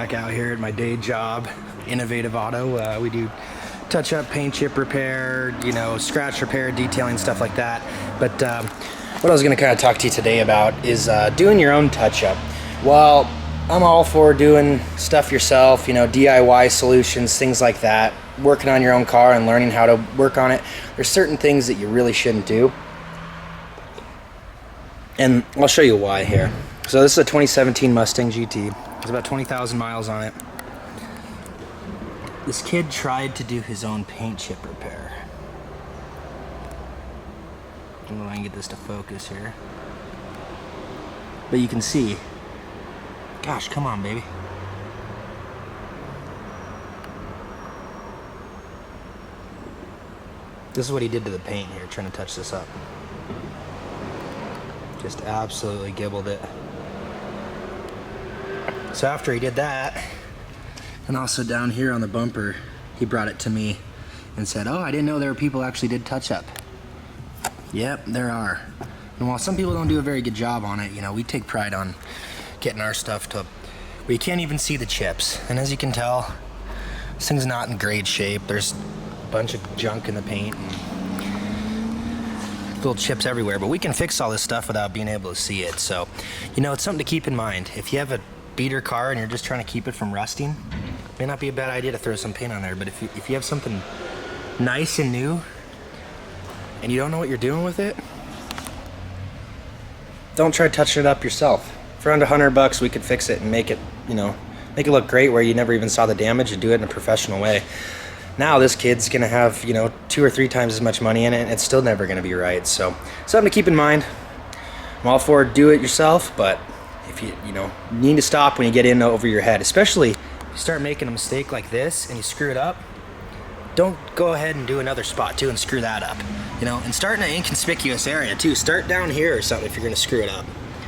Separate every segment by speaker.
Speaker 1: back out here at my day job, Innovative Auto. We do touch-up, paint chip repair, you know, scratch repair, detailing, stuff like that. But what I was going to kind of talk to you today about is doing your own touch-up. Well, I'm all for doing stuff yourself, you know, DIY solutions, things like that, working on your own car and learning how to work on it. There's certain things that you really shouldn't do, and I'll show you why here. So this is a 2017 Mustang GT. There's about 20,000 miles on it. This kid tried to do his own paint chip repair. I don't know if I can get this to focus here, but you can see, gosh, come on, baby. This is what he did to the paint here, trying to touch this up. Just absolutely gibbled it. So after he did that, and also down here on the bumper, he brought it to me and said, oh, I didn't know there were people who actually did touch up. Yep, there are. And while some people don't do a very good job on it, you know, we take pride on getting our stuff to where you can't even see the chips. And as you can tell, this thing's not in great shape. There's a bunch of junk in the paint and little chips everywhere, but we can fix all this stuff without being able to see it. So, you know, it's something to keep in mind. If you have a beater car and you're just trying to keep it from rusting, it may not be a bad idea to throw some paint on there. But if you have something nice and new and you don't know what you're doing with it, don't try touching it up yourself. For under $100 we could fix it and make it, you know, make it look great where you never even saw the damage, and do it in a professional way. Now this kid's gonna have, you know, 2 or 3 times as much money in it, and it's still never gonna be right. So something to keep in mind. I'm all for do it yourself, but if you need to stop when you get in over your head, especially if you start making a mistake like this and you screw it up, don't go ahead and do another spot too and screw that up. You know, and start in an inconspicuous area too. Start down here or something if you're gonna screw it up.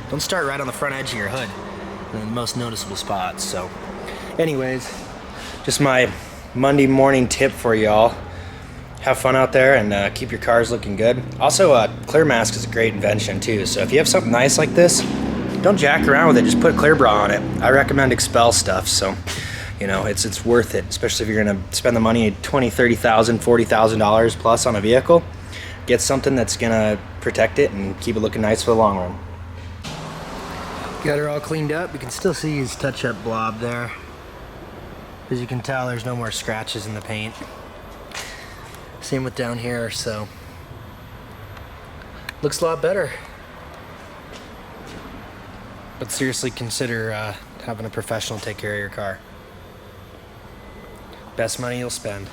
Speaker 1: Don't start right on the front edge of your hood, in the most noticeable spots. So anyways, just my Monday morning tip for y'all. Have fun out there and keep your cars looking good. Also, clear mask is a great invention too. So if you have something nice like this, don't jack around with it. Just put clear bra on it. I recommend Expel stuff. So, you know, it's worth it, especially if you're gonna spend the money, $20,000, $30,000, $40,000 plus on a vehicle. Get something that's gonna protect it and keep it looking nice for the long run. Got her all cleaned up. You can still see his touch-up blob there. As you can tell, there's no more scratches in the paint. Same with down here, so looks a lot better. But seriously, consider having a professional take care of your car. Best money you'll spend.